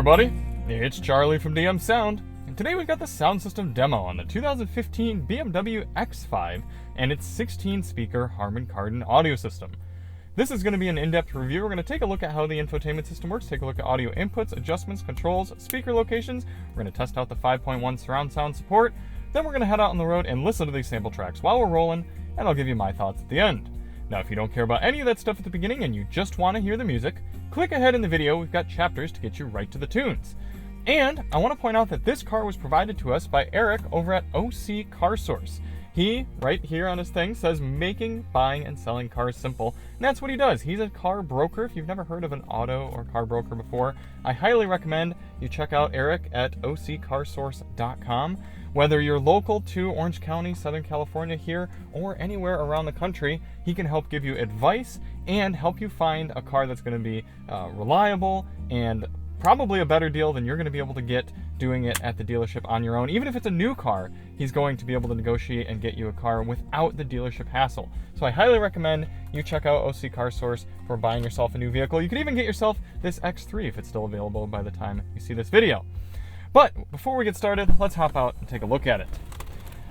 everybody, it's Charlie from DM Sound, and today we've got the sound system demo on the 2015 BMW X3 and its 16-speaker Harman Kardon audio system. This is going to be an in-depth review. We're going to take a look at how the infotainment system works, take a look at audio inputs, adjustments, controls, speaker locations. We're going to test out the 5.1 surround sound support. Then we're going to head out on the road and listen to these sample tracks while we're rolling, and I'll give you my thoughts at the end. Now, if you don't care about any of that stuff at the beginning and you just want to hear the music, click ahead in the video. We've got chapters to get you right to the tunes. And I want to point out that this car was provided to us by Eric over at OC Car Source. He, right here on his thing, says making, buying, and selling cars simple. And that's what he does. He's a car broker. If you've never heard of an auto or car broker before, I highly recommend you check out Eric at occarsource.com. Whether you're local to Orange County, Southern California here, or anywhere around the country, he can help give you advice and help you find a car that's going to be reliable and probably a better deal than you're going to be able to get doing it at the dealership on your own. Even if it's a new car, he's going to be able to negotiate and get you a car without the dealership hassle. So I highly recommend you check out OC Car Source for buying yourself a new vehicle. You can even get yourself this X3 if it's still available by the time you see this video. But before we get started, let's hop out and take a look at it.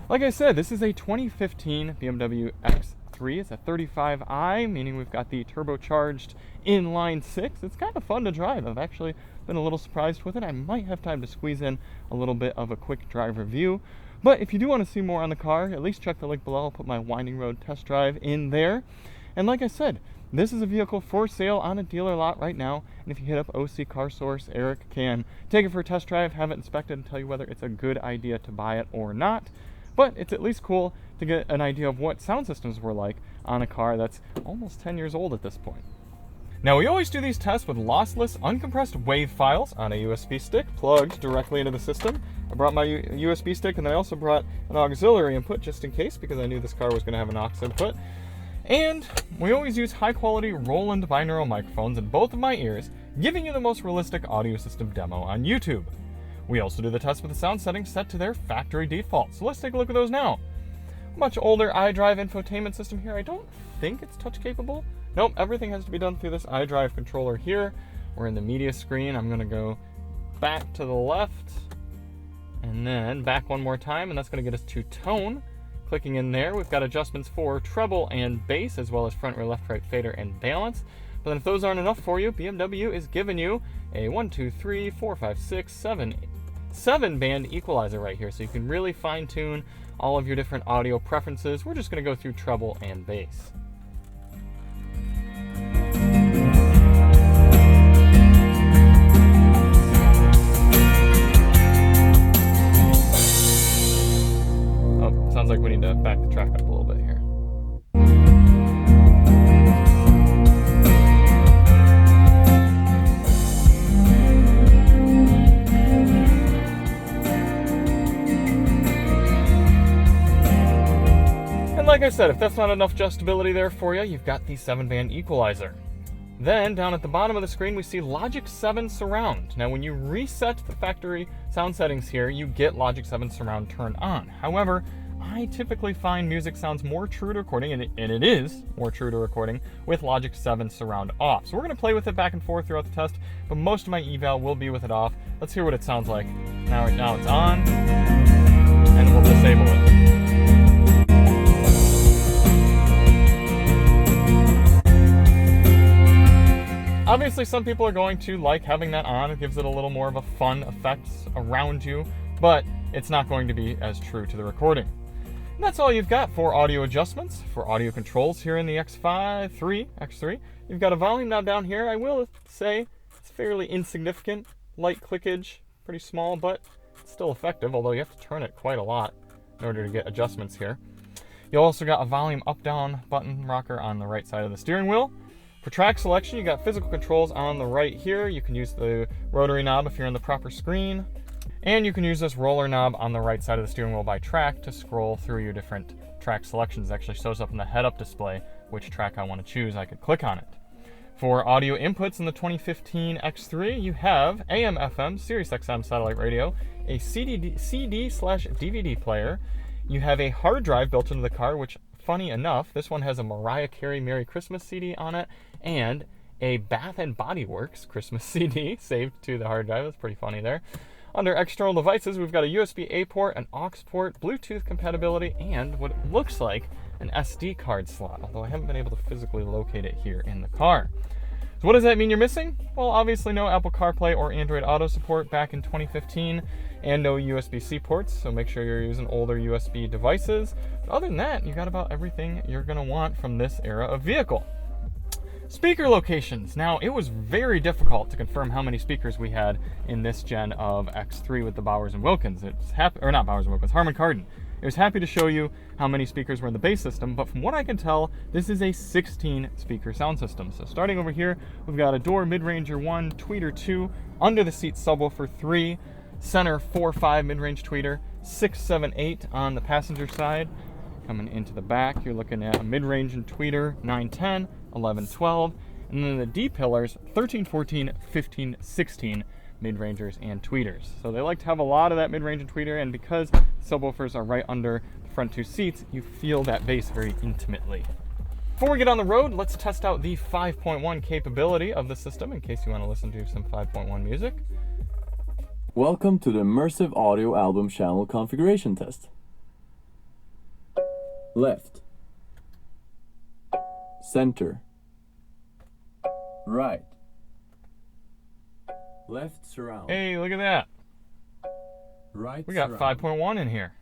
Like I said, this is a 2015 BMW X3. It's a 35i, meaning we've got the turbocharged inline 6. It's kind of fun to drive. I've actually been a little surprised with it. I might have time to squeeze in a little bit of a quick drive review. But if you do want to see more on the car, at least check the link below. I'll put my Winding Road test drive in there. And like I said, this is a vehicle for sale on a dealer lot right now, and if you hit up OC Car Source, Eric can take it for a test drive, have it inspected, and tell you whether it's a good idea to buy it or not. But it's at least cool to get an idea of what sound systems were like on a car that's almost 10 years old at this point. Now, we always do these tests with lossless, uncompressed WAV files on a USB stick plugged directly into the system. I brought my USB stick, and I also brought an auxiliary input just in case, because I knew this car was going to have an aux input. And we always use high-quality Roland binaural microphones in both of my ears, giving you the most realistic audio system demo on YouTube. We also do the test with the sound settings set to their factory default, so let's take a look at those now. Much older iDrive infotainment system here. I don't think it's touch capable. Nope, everything has to be done through this iDrive controller here. We're in the media screen. I'm going to go back to the left, and then back one more time, and that's going to get us to tone. Clicking in there, we've got adjustments for treble and bass, as well as front, rear, left, right, fader, and balance. But then if those aren't enough for you, BMW is giving you a 1, 2, 3, 4, 5, 6, 7 band equalizer right here, so you can really fine tune all of your different audio preferences. We're just going to go through treble and bass. Sounds like we need to back the track up a little bit here. And like I said, if that's not enough adjustability there for you, you've got the 7-band equalizer. Then, down at the bottom of the screen, we see Logic 7 Surround. Now, when you reset the factory sound settings here, you get Logic 7 Surround turned on. However, I typically find music sounds more true to recording, and it is more true to recording, with Logic 7 Surround off. So we're going to play with it back and forth throughout the test, but most of my eval will be with it off. Let's hear what it sounds like. Now it's on, and we'll disable it. Obviously, some people are going to like having that on. It gives it a little more of a fun effect around you, but it's not going to be as true to the recording. And that's all you've got for audio adjustments. For audio controls here in the X3, you've got a volume knob down here. I will say it's fairly insignificant. Light clickage, pretty small, but still effective, although you have to turn it quite a lot in order to get adjustments here. You also got a volume up-down button rocker on the right side of the steering wheel. For track selection, you got physical controls on the right here. You can use the rotary knob if you're in the proper screen. And you can use this roller knob on the right side of the steering wheel by track to scroll through your different track selections. It actually shows up in the head-up display which track I want to choose. I could click on it. For audio inputs in the 2015 X3, you have AM, FM, Sirius XM satellite radio, a CD/DVD player. You have a hard drive built into the car, which, funny enough, this one has a Mariah Carey Merry Christmas CD on it, and a Bath and Body Works Christmas CD saved to the hard drive. That's pretty funny there. Under external devices, we've got a USB-A port, an aux port, Bluetooth compatibility, and what looks like an SD card slot, although I haven't been able to physically locate it here in the car. So what does that mean you're missing? Well, obviously no Apple CarPlay or Android Auto support back in 2015, and no USB-C ports, so make sure you're using older USB devices. But other than that, you got about everything you're going to want from this era of vehicle. Speaker locations. Now, it was very difficult to confirm how many speakers we had in this gen of X3 with the Bowers & Wilkins. Not Bowers & Wilkins, Harman Kardon. It was happy to show you how many speakers were in the base system, but from what I can tell, this is a 16 speaker sound system. So starting over here, we've got a door mid-ranger 1, tweeter 2, under the seat subwoofer 3, center 4-5 mid-range tweeter, 6, 7, 8 on the passenger side. Coming into the back, you're looking at a mid-range and tweeter 9, 10, 11, 12, and then the D pillars 13, 14, 15, 16 mid-rangers and tweeters. So they like to have a lot of that mid-range and tweeter, and because subwoofers are right under the front two seats, you feel that bass very intimately. Before we get on the road, let's test out the 5.1 capability of the system in case you want to listen to some 5.1 music. Welcome to the Immersive Audio Album Channel Configuration Test. Left, center, right, left surround. Hey, look at that. Right We got surround. 5.1 in here.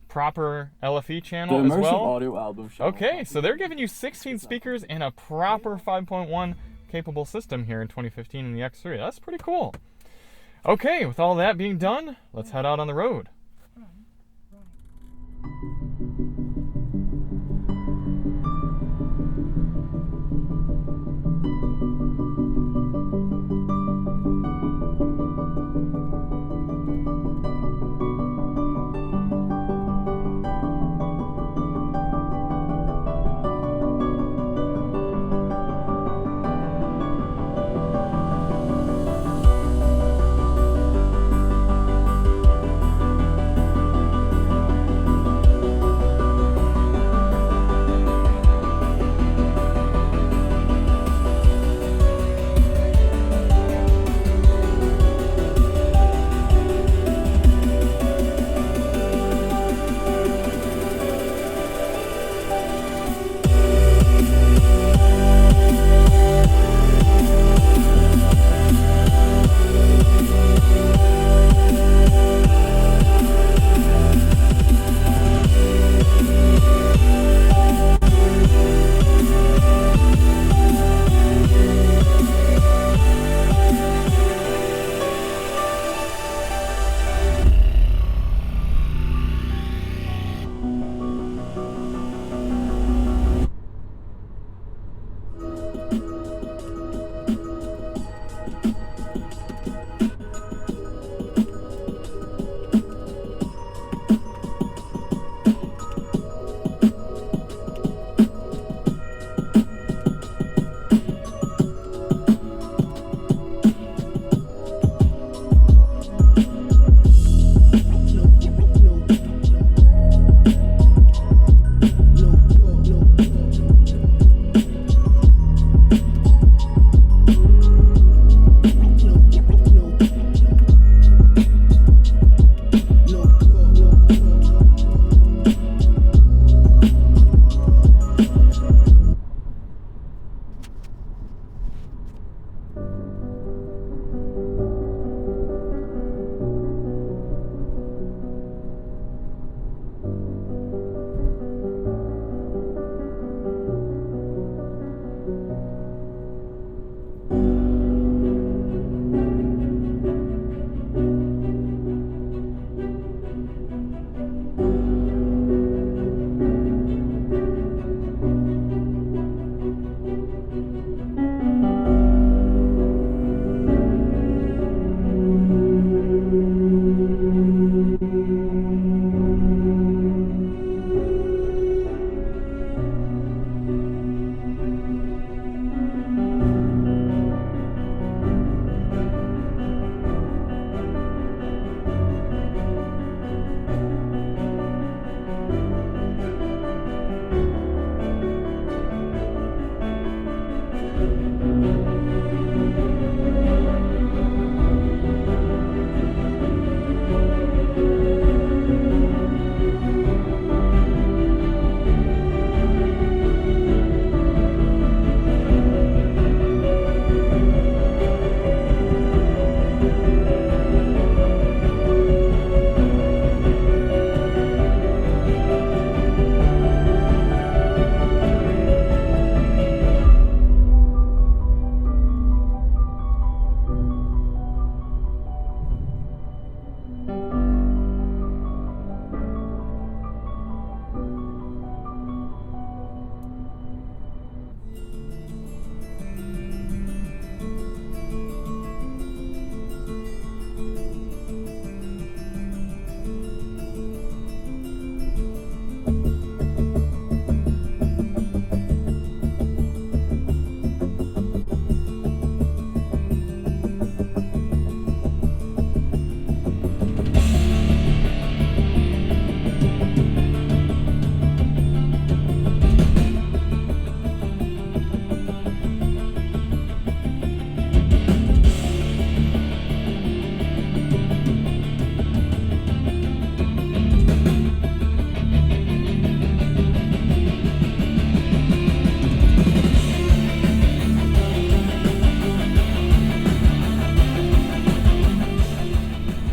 Proper LFE The channel as Immersive well. Audio Album Channel. Okay, so they're giving you 16 speakers and a proper 5.1 capable system here in 2015 in the X3. That's pretty cool. Okay, with all that being done, let's head out on the road.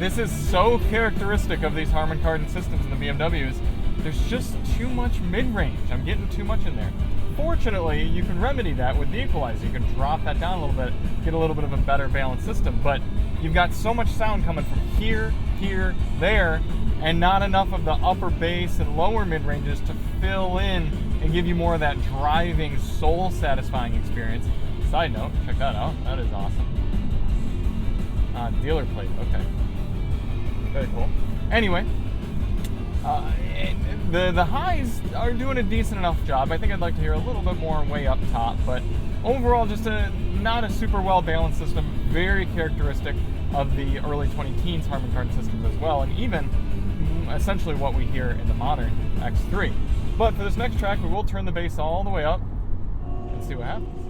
This is so characteristic of these Harman Kardon systems in the BMWs. There's just too much mid-range. I'm getting too much in there. Fortunately, you can remedy that with the equalizer. You can drop that down a little bit, get a little bit of a better balanced system, but you've got so much sound coming from here, here, there, and not enough of the upper bass and lower mid-ranges to fill in and give you more of that driving, soul-satisfying experience. Side note, check that out. That is awesome. Dealer plate, okay. Very cool. Anyway, the highs are doing a decent enough job. I think I'd like to hear a little bit more way up top, but overall just not a super well balanced system, very characteristic of the early 2010s Harman Kardon systems as well, and even essentially what we hear in the modern X3. But for this next track, we will turn the bass all the way up and see what happens.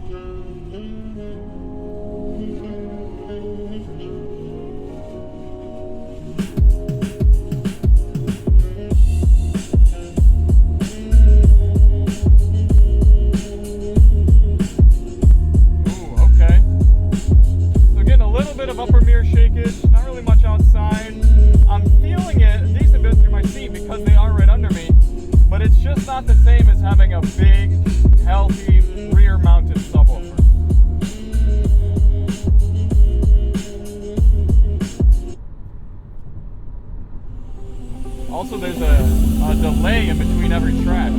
Upper mirror shakage, not really much outside. I'm feeling it a decent bit through my seat because they are right under me, but it's just not the same as having a big, healthy, rear-mounted subwoofer. Also, there's a delay in between every track.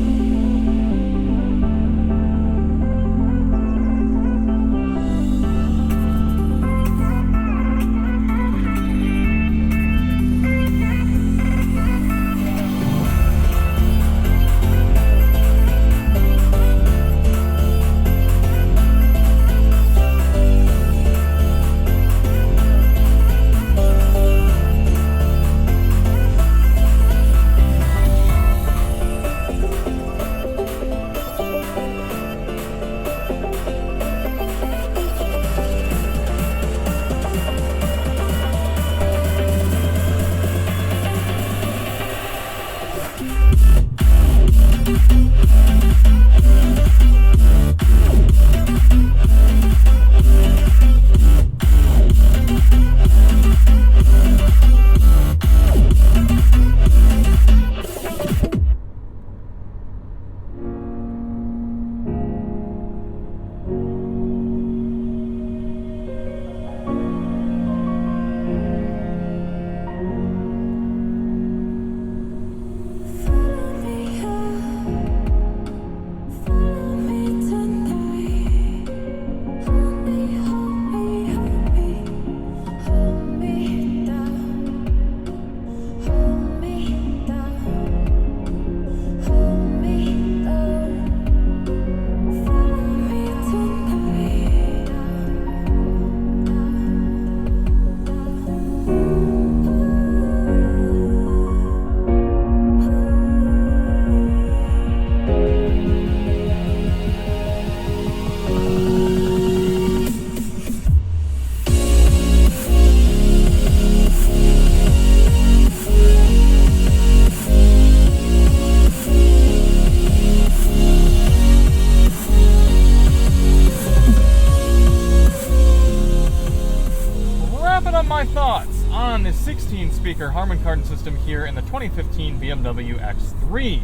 My thoughts on the 16-speaker Harman Kardon system here in the 2015 BMW X3.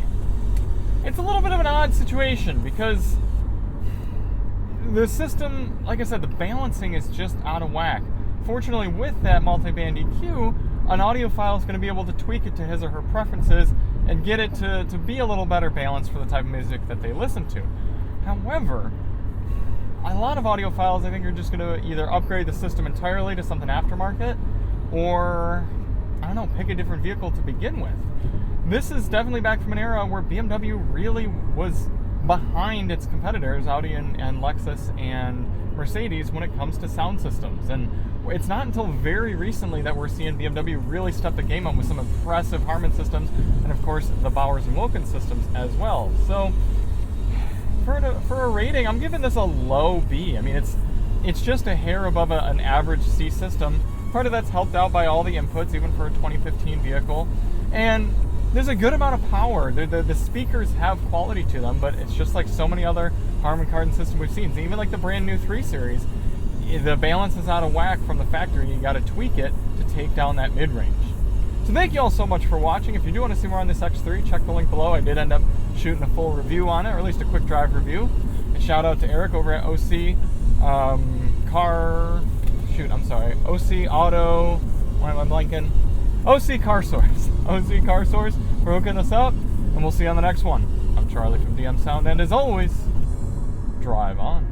It's a little bit of an odd situation because the system, like I said, the balancing is just out of whack. Fortunately, with that multi-band EQ, an audiophile is going to be able to tweak it to his or her preferences and get it to be a little better balanced for the type of music that they listen to. However, a lot of audiophiles, I think, are just going to either upgrade the system entirely to something aftermarket or, I don't know, pick a different vehicle to begin with. This is definitely back from an era where BMW really was behind its competitors, Audi and Lexus and Mercedes, when it comes to sound systems. And it's not until very recently that we're seeing BMW really step the game up with some impressive Harman systems and, of course, the Bowers and Wilkins systems as well. So for a rating, I'm giving this a low B. I mean, it's just a hair above an average C system. Part of that's helped out by all the inputs, even for a 2015 vehicle. And there's a good amount of power. The speakers have quality to them, but it's just like so many other Harman Kardon systems we've seen. Even like the brand new 3 Series, the balance is out of whack from the factory. You got to tweak it to take down that mid-range. So thank you all so much for watching. If you do want to see more on this X3, check the link below. I did end up shooting a full review on it, or at least a quick drive review. And shout out to Eric over at OC OC Auto, why am I blanking? OC Car Source. OC Car Source for hooking us up, and we'll see you on the next one. I'm Charlie from DM Sound, and as always, drive on.